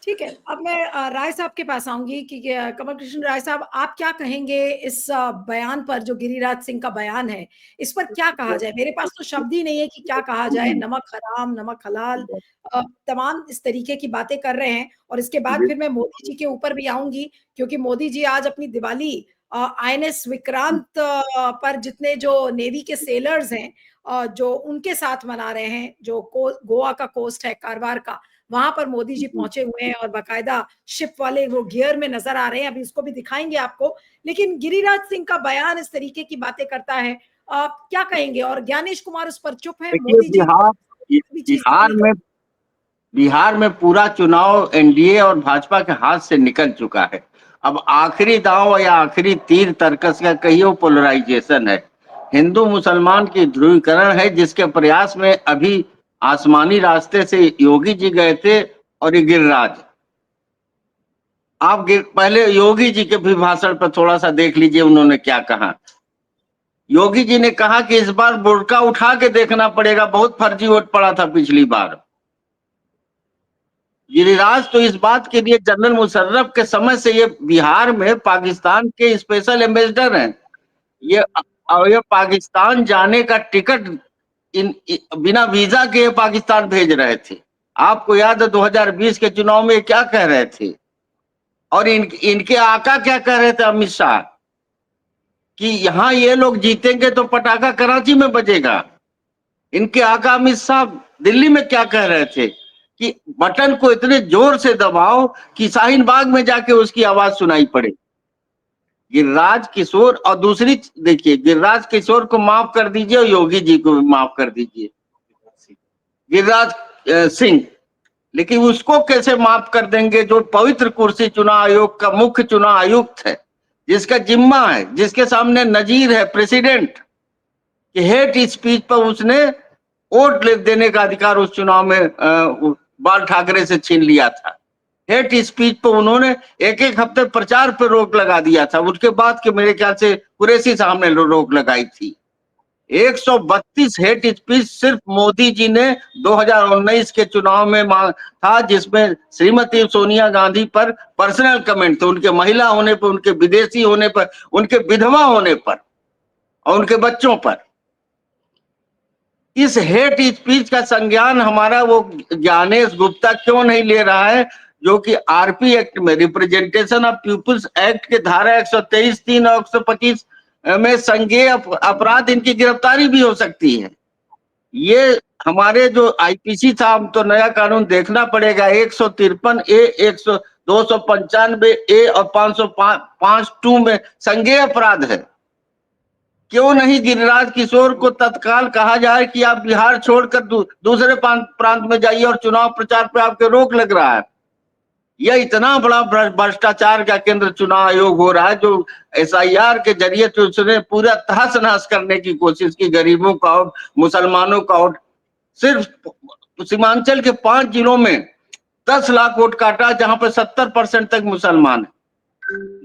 ठीक है, अब मैं राय साहब के पास आऊंगी कि कमल कृष्ण राय साहब, आप क्या कहेंगे इस बयान पर, जो गिरिराज सिंह का बयान है, इस पर क्या कहा जाए? मेरे पास तो शब्द ही नहीं है कि क्या कहा जाए। नमक हराम, नमक हलाल, तमाम इस तरीके की बातें कर रहे हैं। और इसके बाद फिर मैं मोदी जी के ऊपर भी आऊंगी, क्योंकि मोदी जी आज अपनी दिवाली आईएनएस विक्रांत पर जितने जो नेवी के सेलर्स हैं जो उनके साथ मना रहे हैं, जो गोवा का कोस्ट है, कारवार का, वहां पर मोदी जी पहुंचे हुए हैं और बाकायदा शिप वाले वो गियर में नजर आ रहे हैं। अभी इसको भी दिखाएंगे आपको। लेकिन गिरिराज सिंह का बयान इस तरीके की बातें करता है, आप क्या कहेंगे? और ज्ञानेश कुमार उस पर चुप है, देखिए, मोदी जी भी चीज बिहार में बिहार में पूरा चुनाव एनडीए और भाजपा के हाथ से निकल चुका है। अब आखिरी दांव या आखिरी तीर तर्कस का कहियो पोलराइजेशन है। हिंदू मुसलमान की ध्रुवीकरण है, जिसके प्रयास में अभी आसमानी रास्ते से योगी जी गए थे और ये गिरिराज। आप पहले योगी जी के भी भाषण पर थोड़ा सा देख लीजिए, उन्होंने क्या कहा। योगी जी ने कहा कि इस बार बुर्का उठा के देखना पड़ेगा, बहुत फर्जी वोट पड़ा था पिछली बार। गिरिराज तो इस बात के लिए जनरल मुशर्रफ के समय से ये बिहार में पाकिस्तान के स्पेशल एम्बेसडर हैं। ये और ये पाकिस्तान जाने का टिकट बिना वीजा के पाकिस्तान भेज रहे थे। आपको याद है 2020 के चुनाव में क्या कह रहे थे? और इनके आका क्या कह रहे थे, अमित शाह, कि यहाँ ये लोग जीतेंगे तो पटाखा कराची में बजेगा। इनके आका अमित शाह दिल्ली में क्या कह रहे थे कि बटन को इतने जोर से दबाओ कि शाहीन बाग में जाके उसकी आवाज सुनाई पड़े। गिरिराज किशोर, और दूसरी देखिए, गिरिराज किशोर को माफ कर दीजिए और योगी जी को भी माफ कर दीजिए, गिरिराज सिंह, लेकिन उसको कैसे माफ कर देंगे जो पवित्र कुर्सी चुनाव आयोग का मुख्य चुनाव आयुक्त है, जिसका जिम्मा है, जिसके सामने नजीर है प्रेसिडेंट, कि हेट स्पीच पर उसने वोट देने का अधिकार उस चुनाव में बाल ठाकरे से छीन लिया था। हेट स्पीच पर उन्होंने एक एक हफ्ते प्रचार पर रोक लगा दिया था। उसके बाद के मेरे ख्याल से कुरैशी साहब ने रोक लगाई थी। 132 हेट स्पीच सिर्फ मोदी जी ने 2019 के चुनाव में था, जिसमें श्रीमती सोनिया गांधी पर पर्सनल कमेंट थे, उनके महिला होने पर, उनके विदेशी होने पर, उनके विधवा होने पर और उनके बच्चों पर। इस हेट स्पीच का संज्ञान हमारा वो ज्ञानेश गुप्ता क्यों नहीं ले रहा है, जो कि आरपी एक्ट में, रिप्रेजेंटेशन ऑफ पीपुल्स एक्ट के धारा 123(3) और 125 में संज्ञेय अपराध, इनकी गिरफ्तारी भी हो सकती है। ये हमारे जो आईपीसी था, हम तो नया कानून देखना पड़ेगा, 153A, 295A और 505(2) में संज्ञेय अपराध है। क्यों नहीं गिरिराज किशोर को तत्काल कहा जाए कि आप बिहार छोड़कर दूसरे प्रांत में जाइए और चुनाव प्रचार पर आपके रोक लग रहा है। यह इतना बड़ा भ्रष्टाचार का केंद्र चुनाव आयोग हो रहा है, जो एसआईआर के जरिए तो उसने पूरा तहस नहस करने की कोशिश की, गरीबों का और मुसलमानों का। और सिर्फ सीमांचल के 5 जिलों में 10 लाख वोट काटा, जहां पर 70% तक मुसलमान है।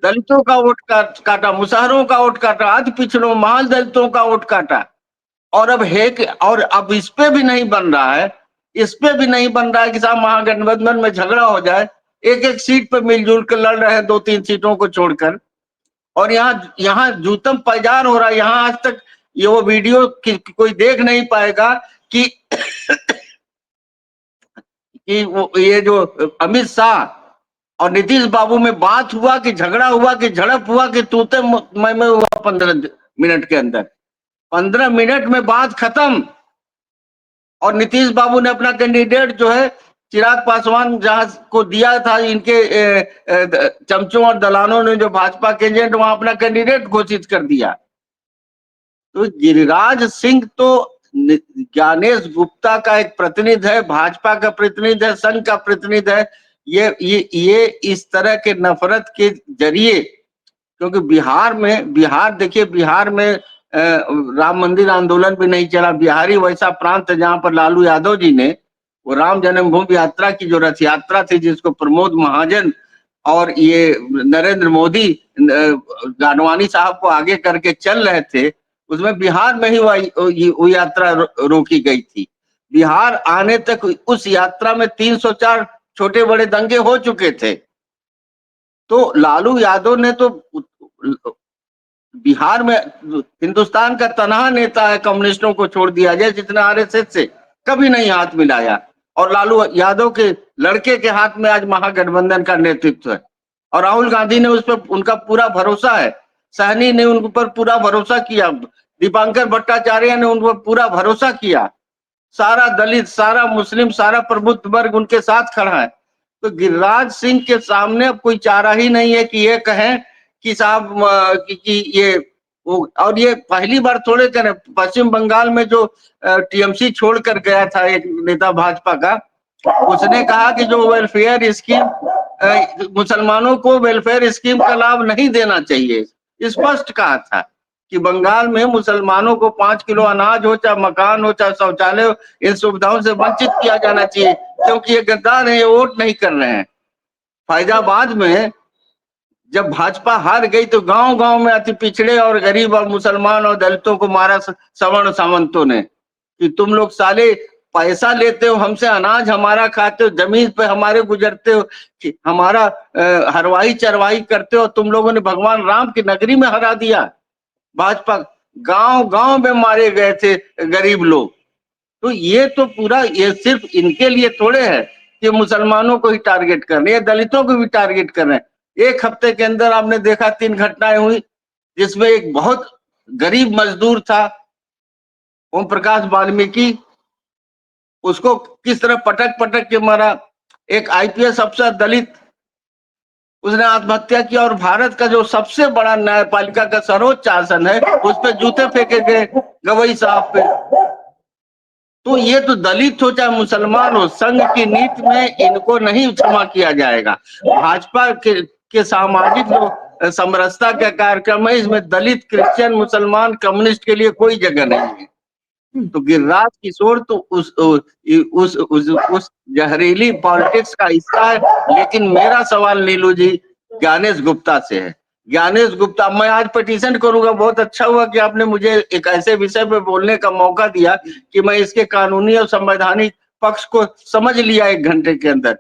दलितों का वोट काटा, मुसहरों का वोट काटा, अति पिछड़ों, महाल दलितों का वोट काटा। और अब इस पे भी नहीं बन रहा है, इस पे भी नहीं बन रहा है कि साहब महागठबंधन में झगड़ा हो जाए। एक एक सीट पर मिलजुल कर लड़ रहे हैं, 2-3 सीटों को छोड़कर। और यहाँ जूतम पैजार हो रहा है। यहाँ आज तक ये वो वीडियो कोई देख नहीं पाएगा कि वो ये जो अमित शाह और नीतीश बाबू में बात हुआ कि झगड़ा हुआ कि झड़प हुआ कि तूते मैं हुआ 15 मिनट के अंदर। 15 मिनट में बात खत्म। और नीतीश बाबू ने अपना कैंडिडेट जो है चिराग पासवान जहां को दिया था, इनके चमचों और दलालों ने, जो भाजपा के एजेंट, वहां अपना कैंडिडेट घोषित कर दिया। तो गिरिराज सिंह तो ज्ञानेश गुप्ता का एक प्रतिनिधि है, भाजपा का प्रतिनिधि है, संघ का प्रतिनिधि है। ये इस तरह के नफरत के जरिए, क्योंकि बिहार देखिए, बिहार में राम मंदिर आंदोलन भी नहीं चला। बिहारी वैसा प्रांत है जहां पर लालू यादव जी ने वो राम जन्मभूमि यात्रा की जो रथ यात्रा थी, जिसको प्रमोद महाजन और ये नरेंद्र मोदी गाडवानी साहब को आगे करके चल रहे थे, उसमें बिहार में ही वो यात्रा रोकी गई थी। बिहार आने तक उस यात्रा में 304 छोटे बड़े दंगे हो चुके थे। तो लालू यादव ने तो बिहार में हिंदुस्तान का तनहा नेता है, कम्युनिस्टों को छोड़ दिया जाए, जितना आरएसएस से कभी नहीं हाथ मिलाया, और लालू यादव के लड़के के हाथ में आज महागठबंधन का नेतृत्व है, और राहुल गांधी ने उस पर उनका पूरा भरोसा है, सहनी ने उन पर पूरा भरोसा किया, दीपांकर भट्टाचार्य ने उन पर पूरा भरोसा किया, सारा दलित, सारा मुस्लिम, सारा प्रबुद्ध वर्ग उनके साथ खड़ा है। तो गिरिराज सिंह के सामने अब कोई चारा ही नहीं है कि ये कहें कि साहब कि ये और ये पहली बार थोड़े करें। पश्चिम बंगाल में जो टीएमसी छोड़कर गया था एक नेता भाजपा का, उसने कहा कि जो वेलफेयर स्कीम, मुसलमानों को वेलफेयर स्कीम का लाभ नहीं देना चाहिए, स्पष्ट कहा था कि बंगाल में मुसलमानों को 5 किलो अनाज हो, चाहे मकान हो, चाहे शौचालय हो, इन सुविधाओं से वंचित किया जाना चाहिए, क्योंकि ये गद्दार है, ये वोट नहीं कर रहे हैं। फैजाबाद में जब भाजपा हार गई तो गांव गांव में अति पिछड़े और गरीब और मुसलमान और दलितों को मारा सवर्ण सामंतों ने कि तुम लोग साले पैसा लेते हो हमसे, अनाज हमारा खाते हो, जमीन पे हमारे गुजरते हो, हमारा हरवाही चरवाही करते हो, तुम लोगों ने भगवान राम की नगरी में हरा दिया। भाजपा गांव गांव में मारे गए थे गरीब लोग। तो ये तो पूरा, ये सिर्फ इनके लिए थोड़े है कि मुसलमानों को ही टारगेट कर रहे हैं, दलितों को भी टारगेट कर रहे हैं। एक हफ्ते के अंदर आपने देखा 3 घटनाएं हुई, जिसमें एक बहुत गरीब मजदूर था ओम प्रकाश वाल्मीकि, उसको किस तरह पटक पटक के मारा। एक आईपीएस अफसर दलित, उसने आत्महत्या किया, और भारत का जो सबसे बड़ा न्यायपालिका का सर्वोच्च आसन है उस पर जूते फेंके गए गवई साहब पे। तो ये तो दलित हो चाहे मुसलमान हो, संघ की नीति में इनको नहीं क्षमा किया जाएगा। भाजपा के सामाजिक जो समरसता का कार्यक्रम है, इसमें दलित, क्रिश्चियन, मुसलमान, कम्युनिस्ट के लिए कोई जगह नहीं है। तो गिरिराज किशोर तो उस जहरीली पॉलिटिक्स का हिस्सा है। लेकिन मेरा सवाल नीलू जी ज्ञानेश गुप्ता से है। ज्ञानेश गुप्ता, मैं आज पिटीशन करूंगा। बहुत अच्छा हुआ कि आपने मुझे एक ऐसे विषय पे बोलने का मौका दिया कि मैं इसके कानूनी और संवैधानिक पक्ष को समझ लिया 1 घंटे के अंदर।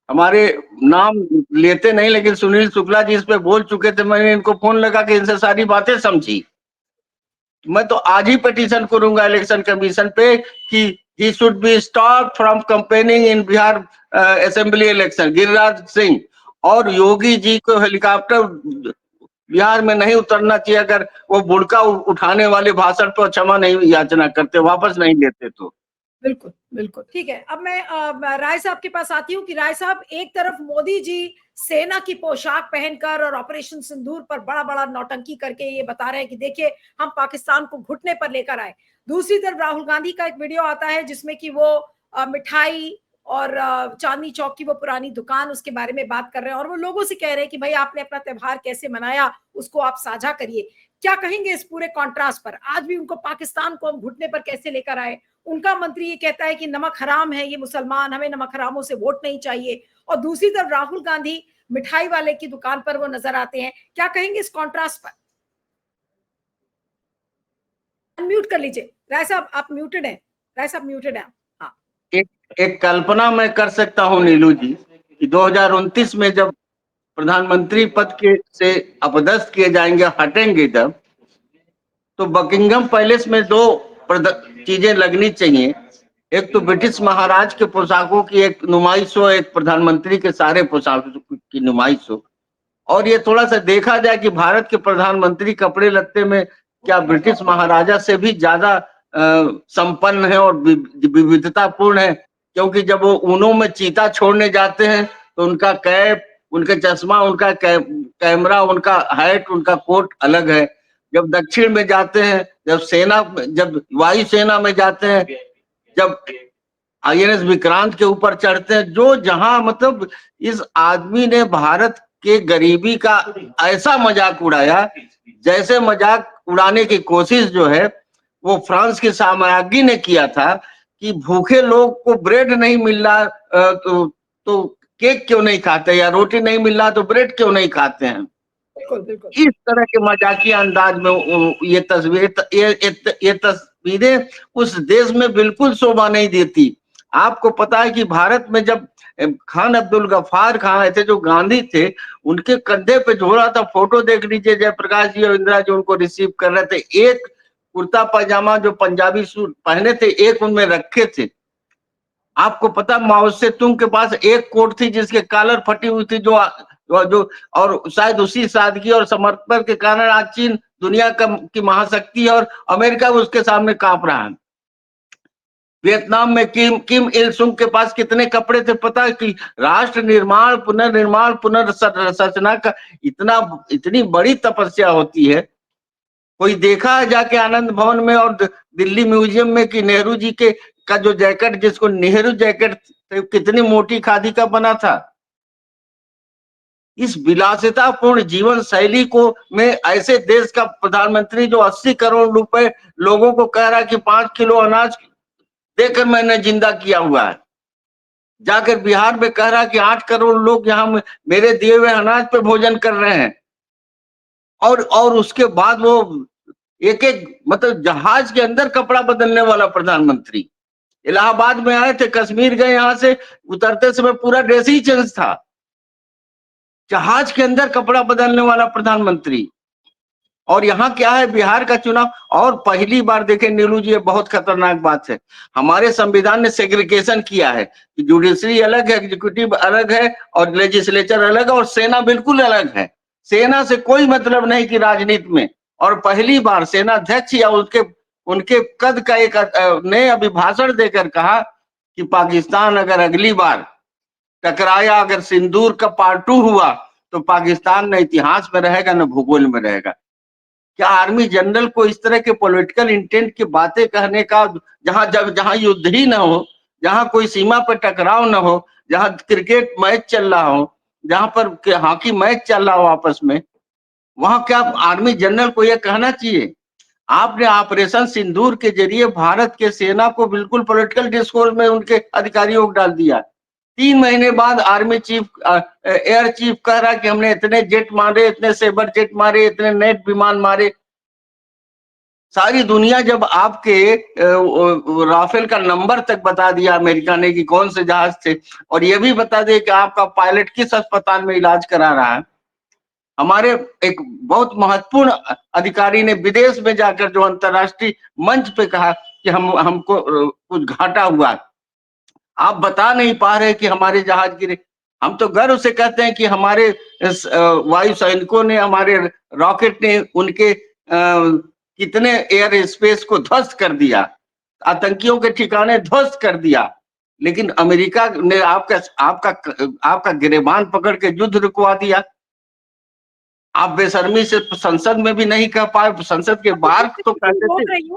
हमारे नाम लेते नहीं, लेकिन सुनील शुक्ला जी इस पे बोल चुके थे, मैंने इनको फोन लगा के इनसे सारी बातें समझी। मैं तो आज ही पिटीशन करूंगा इलेक्शन कमीशन पे कि he should be stop from campaigning in Bihar assembly election. Giriraj Singh और योगी जी को हेलीकॉप्टर बिहार में नहीं उतरना चाहिए अगर वो बुड़का उठाने वाले भाषण पर क्षमा नहीं याचना करते, वापस नहीं लेते तो। बिल्कुल बिल्कुल ठीक है। अब मैं राय साहब के पास आती हूँ कि राय साहब, एक तरफ मोदी जी सेना की पोशाक पहनकर और ऑपरेशन सिंदूर पर बड़ा बड़ा नौटंकी करके ये बता रहे हैं कि देखिए हम पाकिस्तान को घुटने पर लेकर आए। दूसरी तरफ राहुल गांधी का एक वीडियो आता है जिसमें कि वो मिठाई और चांदनी चौक की वो पुरानी दुकान, उसके बारे में बात कर रहे हैं और वो लोगों से कह रहे हैं कि भाई आपने अपना त्योहार कैसे मनाया उसको आप साझा करिए। क्या कहेंगे इस पूरे कॉन्ट्रास्ट पर? आज भी उनको पाकिस्तान को हम घुटने पर कैसे लेकर आए? उनका मंत्री ये कहता है कि नमक हराम है, ये मुसलमान, हमें नमक हरामों से वोट नहीं चाहिए, और दूसरी तरफ राहुल गांधी मिठाई वाले की दुकान पर वो नजर आते हैं। क्या कहेंगे इस कॉन्ट्रास्ट पर? अनम्यूट कर लीजिए राय साहब, आप म्यूटेड हैं। राय साहब म्यूटेड हैं। हाँ, एक कल्पना मैं कर सकता हूँ नीलू जी कि 2029 में जब प्रधानमंत्री पद के से अपदस्थ किए जाएंगे, हटेंगे जब, तो बकिंगम पैलेस में 2 चीजें लगनी चाहिए। एक तो ब्रिटिश महाराज के पोशाकों की एक नुमाइश हो, एक प्रधानमंत्री के सारे पोशाकों की नुमाइश हो, और ये थोड़ा सा देखा जाए कि भारत के प्रधानमंत्री कपड़े लत्ते में क्या ब्रिटिश महाराजा से भी ज्यादा संपन्न है और विविधतापूर्ण है। क्योंकि जब वो ऊनों में चीता छोड़ने जाते हैं तो उनका कैप, उनका चश्मा, उनका कैमरा, उनका हैट, उनका कोट अलग है। जब दक्षिण में जाते हैं, जब वायु सेना में जाते हैं, जब आईएनएस विक्रांत के ऊपर चढ़ते हैं, जो जहां मतलब इस आदमी ने भारत के गरीबी का ऐसा मजाक उड़ाया, जैसे मजाक उड़ाने की कोशिश जो है वो फ्रांस के साम्राज्ञी ने किया था कि भूखे लोग को ब्रेड नहीं मिल रहा तो केक क्यों नहीं खाते, या रोटी नहीं मिल रहा तो ब्रेड क्यों नहीं खाते हैं। बिल्कुल बिल्कुल। इस तरह के मजाकिया अंदाज में ये तस्वीरें उस देश में बिल्कुल शोभा नहीं देती। आपको पता है कि भारत में जब खान अब्दुल गफ्फार खान आए थे, जो गांधी थे, उनके कंधे पे झोला था। फोटो देख लीजिए, जयप्रकाश जी और इंदिरा जी उनको रिसीव कर रहे थे। एक कुर्ता पैजामा जो पंजाबी सूट पहने थे, एक उनमें रखे थे। आपको पता, माओ से तुंग के पास एक कोट थी जिसके कॉलर फटी हुई थी, जो और शायद उसी सादगी और समर्पण के कारण आज चीन दुनिया की महाशक्ति है और अमेरिका उसके सामने कांप रहा है। वियतनाम में किम किम इल सुंग के पास कितने कपड़े थे पता है? कि राष्ट्र निर्माण, पुनर्निर्माण, पुनर्संरचना का इतनी बड़ी तपस्या होती है। कोई देखा है जाके आनंद भवन में और दिल्ली म्यूजियम में कि नेहरू जी के का जो जैकेट, जिसको नेहरू जैकेट, कितनी मोटी खादी का बना था। इस विलासितापूर्ण जीवन शैली को में ऐसे देश का प्रधानमंत्री जो 80 करोड़ रुपए लोगों को कह रहा है कि 5 किलो अनाज देकर मैंने जिंदा किया हुआ है, जाकर बिहार में कह रहा है कि 8 करोड़ लोग यहाँ मेरे दिए हुए अनाज पे भोजन कर रहे हैं। और उसके बाद वो एक एक मतलब जहाज के अंदर कपड़ा बदलने वाला प्रधानमंत्री। इलाहाबाद में आए थे, कश्मीर गए, यहां से उतरते समय पूरा ड्रेस ही चेंज था। जहाज के अंदर कपड़ा बदलने वाला प्रधानमंत्री। और यहाँ क्या है, बिहार का चुनाव, और पहली बार देखे नीलू जी, ये बहुत खतरनाक बात है, हमारे संविधान ने सेग्रीगेशन किया है कि जुडिशरी अलग है, एग्जीक्यूटिव अलग है और लेजिस्लेचर अलग है और सेना बिल्कुल अलग है। सेना से कोई मतलब नहीं कि राजनीति में। और पहली बार सेना अध्यक्ष या उनके उनके कद का एक ने अभिभाषण देकर कहा कि पाकिस्तान अगर अगली बार टकराया, अगर सिंदूर का पार्ट 2 हुआ, तो पाकिस्तान न इतिहास में रहेगा न भूगोल में रहेगा। क्या आर्मी जनरल को इस तरह के पॉलिटिकल इंटेंट की बातें कहने का, जहां युद्ध ही ना हो, जहां कोई सीमा पर टकराव ना हो, जहां क्रिकेट मैच चल रहा हो, जहां पर हॉकी मैच चल रहा हो आपस में, वहां क्या आर्मी जनरल को यह कहना चाहिए? आपने ऑपरेशन सिंदूर के जरिए भारत के सेना को बिल्कुल पॉलिटिकल डिस्कोर्स में उनके अधिकारियों को डाल दिया। 3 महीने बाद आर्मी चीफ, एयर चीफ कह रहा कि हमने इतने जेट मारे, इतने सेबर जेट मारे, इतने नेट विमान मारे। सारी दुनिया जब आपके राफेल का नंबर तक बता दिया अमेरिका ने कि कौन से जहाज थे, और ये भी बता दिया कि आपका पायलट किस अस्पताल में इलाज करा रहा है। हमारे एक बहुत महत्वपूर्ण अधिकारी ने विदेश में जाकर जो अंतरराष्ट्रीय मंच पे कहा कि हमको कुछ घाटा हुआ, आप बता नहीं पा रहे कि हमारे जहाज गिरे। हम तो गर्व से कहते हैं कि हमारे वायु सैनिकों ने, हमारे रॉकेट ने उनके कितने एयर स्पेस को ध्वस्त कर दिया, आतंकियों के ठिकाने ध्वस्त कर दिया। लेकिन अमेरिका ने आपका गिरेबान पकड़ के युद्ध रुकवा दिया। आप बेशर्मी से संसद में भी नहीं कह पाए, संसद के बाहर तो कहते थे।